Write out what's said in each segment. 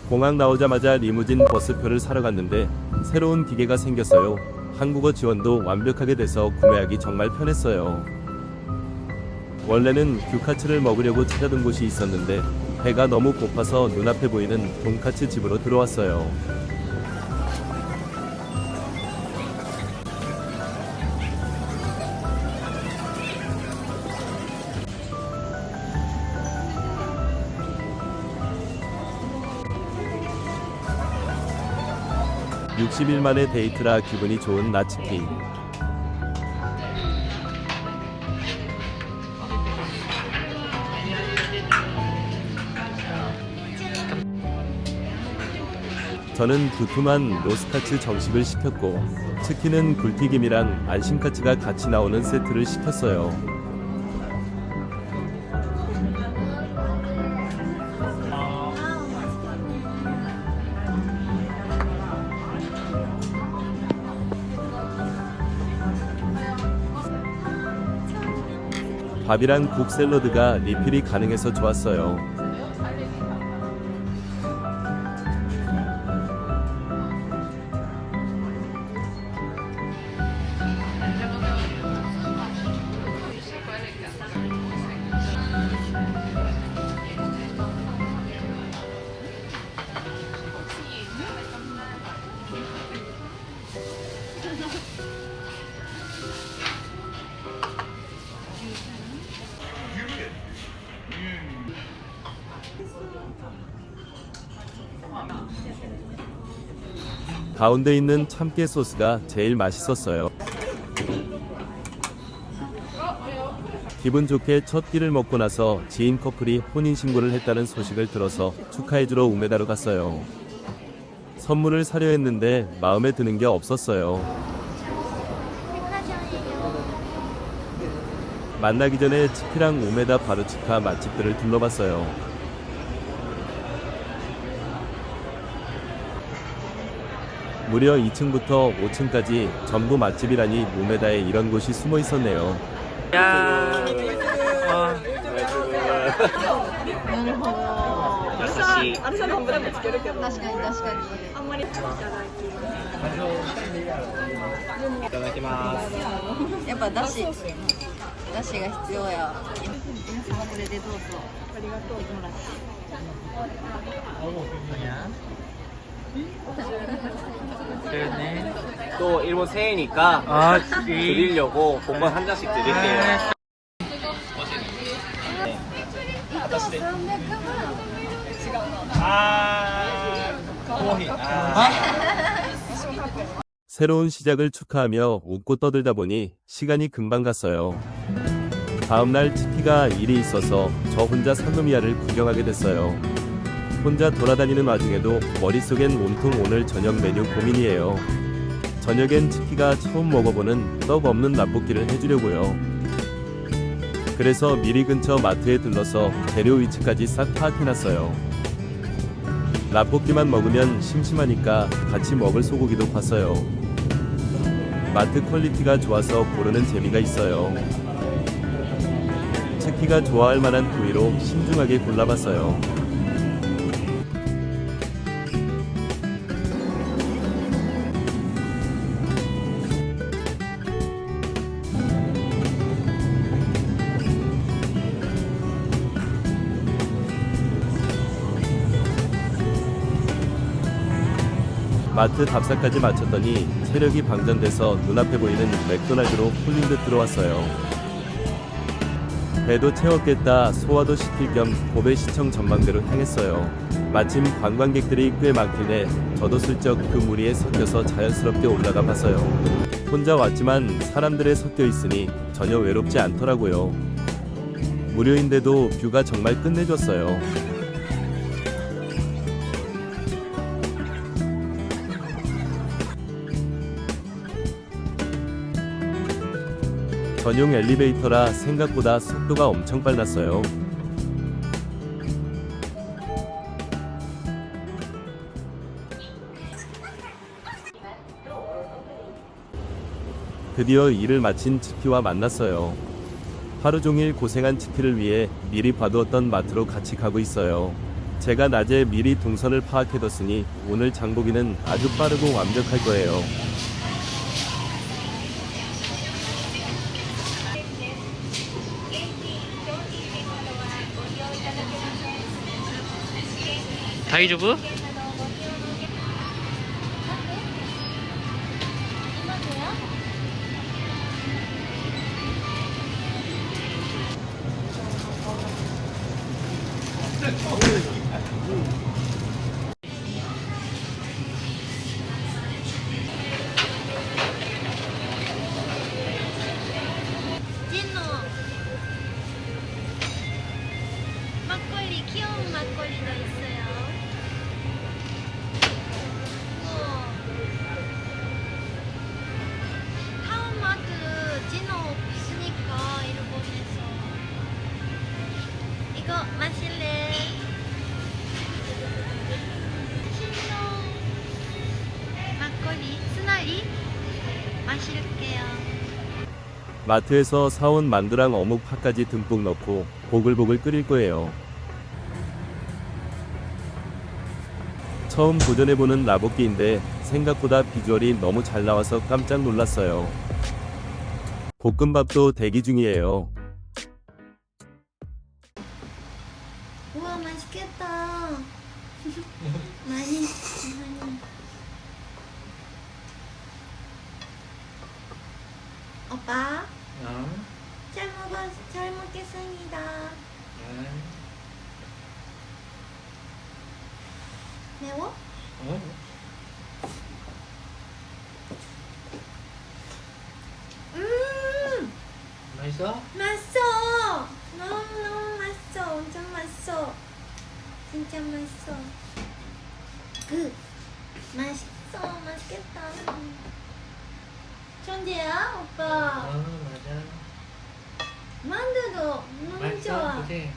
공항 나오자마자 리무진 버스표를 사러 갔는데 새로운 기계가 생겼어요. 한국어 지원도 완벽하게 돼서 구매하기 정말 편했어요. 원래는 규카츠를 먹으려고 찾아둔 곳이 있었는데 배가 너무 고파서 눈앞에 보이는 돈카츠 집으로 들어왔어요. (60일) 만의 데이트라 기분이 좋은 나츠키. 저는 두툼한 로스카츠 정식을 시켰고 치킨은 굴튀김이랑 안심카츠가 같이 나오는 세트를 시켰어요. 밥이랑 국 샐러드가 리필이 가능해서 좋았어요. 가운데 있는 참깨 소스가 제일 맛있었어요. 기분 좋게 첫 끼를 먹고 나서 지인 커플이 혼인신고를 했다는 소식을 들어서 축하해주러 우메다로 갔어요. 선물을 사려 했는데 마음에 드는 게 없었어요. 만나기 전에 치키랑 우메다 바루치카 맛집들을 둘러봤어요. 무려 2층부터 5층까지 전부 맛집이라니 우메다에 이런 곳이 숨어 있었네요. 야. なるほど。優しい。あれさ、何度でもつけるけど。確かに確かに。あんまりいただいただきます。やっぱだしが必要や。皆様これでどうぞ。ありがとう。네. 또 일본 새해니까 드리려고 복권 한 장씩 드릴게요. 네. 새로운 시작을 축하하며 웃고 떠들다 보니 시간이 금방 갔어요. 다음날 치키가 일이 있어서 저 혼자 상금이야를 구경하게 됐어요. 혼자 돌아다니는 와중에도 머릿속엔 온통 오늘 저녁 메뉴 고민이에요. 저녁엔 치키가 처음 먹어보는 떡 없는 라볶이를 해주려고요. 그래서 미리 근처 마트에 들러서 재료 위치까지 싹 파악해놨어요. 라볶이만 먹으면 심심하니까 같이 먹을 소고기도 봤어요. 마트 퀄리티가 좋아서 고르는 재미가 있어요. 치키가 좋아할 만한 부위로 신중하게 골라봤어요. 마트 답사까지 마쳤더니 체력이 방전돼서 눈앞에 보이는 맥도날드로 홀린 듯 들어왔어요. 배도 채웠겠다 소화도 시킬 겸 고베 시청 전망대로 향했어요. 마침 관광객들이 꽤 많길래 저도 슬쩍 그 무리에 섞여서 자연스럽게 올라가 봤어요. 혼자 왔지만 사람들에 섞여 있으니 전혀 외롭지 않더라고요. 무료인데도 뷰가 정말 끝내줬어요. 전용 엘리베이터라 생각보다 속도가 엄청 빨랐어요. 드디어 일을 마친 치키와 만났어요. 하루 종일 고생한 치키를 위해 미리 봐두었던 마트로 같이 가고 있어요. 제가 낮에 미리 동선을 파악해뒀으니 오늘 장보기는 아주 빠르고 완벽할 거예요. 다이조부? 진노 막걸리 귀여운 막걸리도 있어요. 우와. 타운마트 진노 없으니까 일본에서 이거 마실래? 신노 막걸리 스나리 마실게요. 마트에서 사온 만두랑 어묵파까지 듬뿍 넣고 보글보글 끓일 거예요. 처음 도전해보는 라볶이인데 생각보다 비주얼이 너무 잘 나와서 깜짝 놀랐어요. 볶음밥도 대기 중이에요. 우와 맛있겠다. 많이. 오빠 잘 먹겠습니다. 매워? 맛있어? 맛있어. 너무 맛있어. 엄청 맛있어. 진짜 맛있어. 맛있어. 맛있겠다. 천재야 오빠. 맞아. 만두도 너무 좋아. 그치?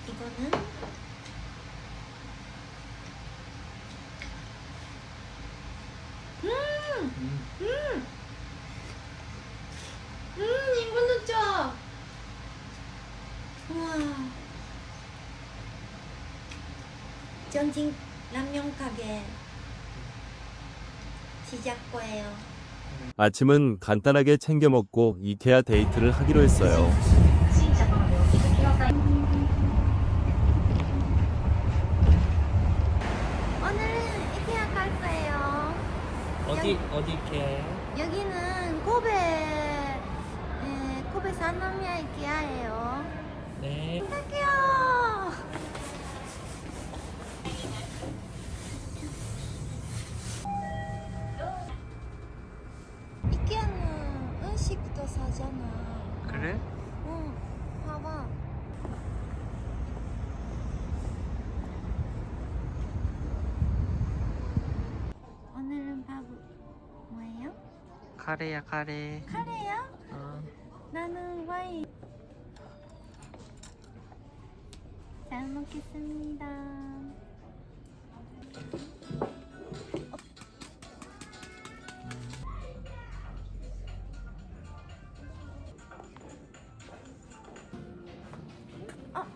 이거는 이거는 좋아. 우와. 전진 라면 가게 시작 거예요. 아침은 간단하게 챙겨 먹고 이케아 데이트를 하기로 했어요. 오늘은 이케아 갈 거예요. 어디 이케아요? 여기는 고베 산노미야 이케아예요. 네. 갈게요. 이케아는 음식도 사잖아. 그래? 응, 봐봐. 오늘은 밥 뭐예요? 카레야 카레. 카레야? 나는 와인. 잘 먹겠습니다.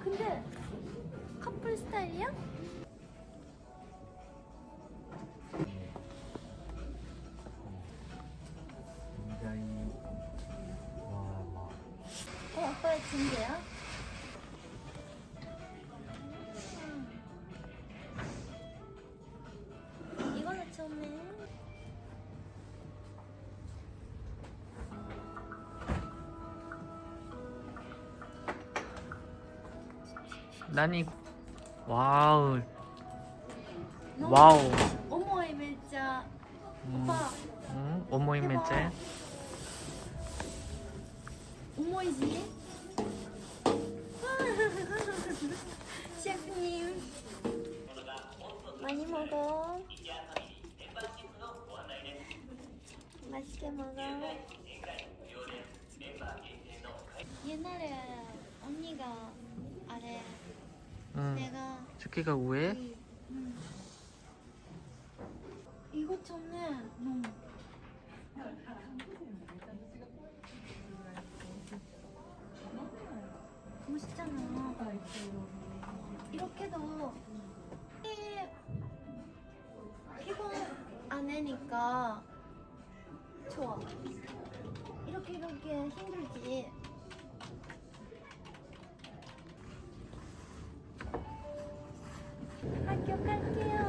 근데 커플 스타일이야? 오빠의 친구야? 이거는 처음에 나니 와우. 와우. 어머이 진짜 오빠 어머니 매체. 어머이지? 셰프님 많이 먹어. 맛있게 먹어. 옛날에 언니가 아래 내가 스키가 우에? 이거 좋네. 너무 멋있잖아. 이렇게도 피곤 안 하니까 좋아. 이렇게 힘들지. 학교 갈게요.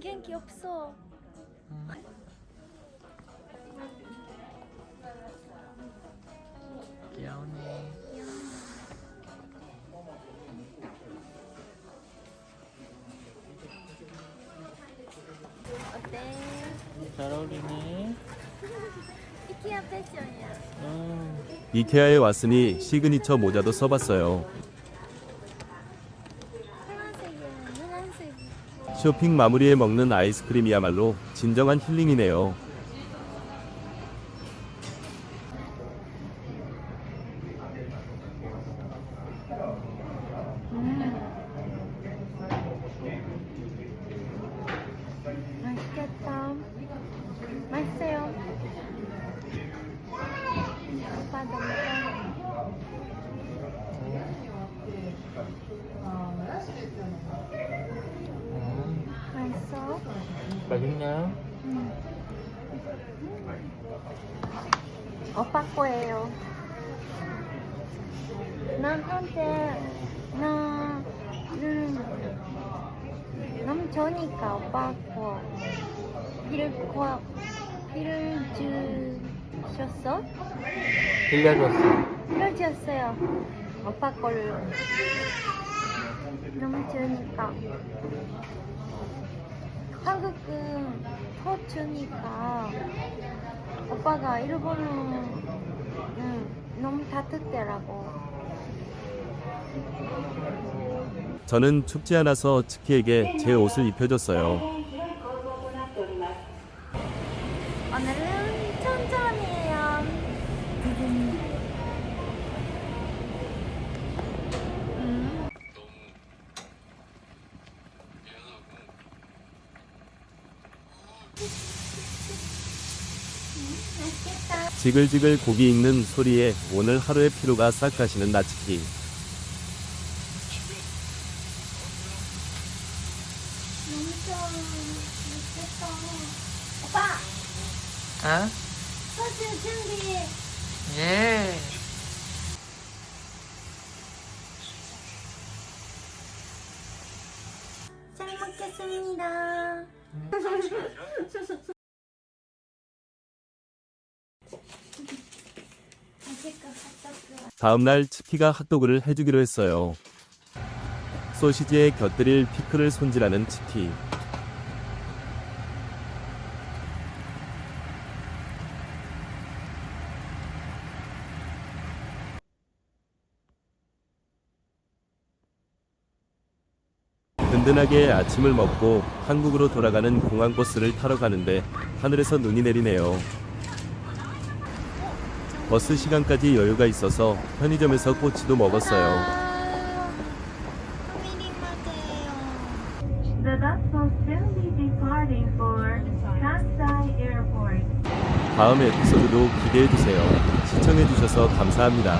元気없어. 귀여우네. 어때? 잘 어울리네. 이케아 패션이야. 이케아에 왔으니 시그니처 모자도 써봤어요. 파란색이야, 노란색이. 쇼핑 마무리에 먹는 아이스크림이야말로 진정한 힐링이네요. 맛있겠다. 맛있어요. 오빠도 먹어. 맛있어? 맛있나? 오빠 거예요. 나한테 너무 좋으니까 오빠 거 필을 주셨어? 빌려줬어. 필요주셨어요. 오빠 걸로 너무 좋으니까. 한국은 더 좋으니까 오빠가 일본은 너무 따뜻하더라고. 저는 춥지 않아서 치키에게 제 옷을 입혀줬어요. 오늘은 천천히해요. 맛있겠다. 지글지글 고기 익는 소리에 오늘 하루의 피로가 싹 가시는 나치키. 너무 좋아. 맛있겠다. 오빠! 어? 소주 준비. 예. 잘 먹겠습니다. 다음날 치키가 핫도그를 해주기로 했어요. 소시지에 곁들일 피클을 손질하는 치키. 든든하게 아침을 먹고 한국으로 돌아가는 공항버스를 타러 가는데 하늘에서 눈이 내리네요. 버스 시간까지 여유가 있어서 편의점에서 꼬치도 먹었어요. The bus will soon be departing for Kansai Airport. 다음 에피소드도 기대해주세요. 시청해주셔서 감사합니다.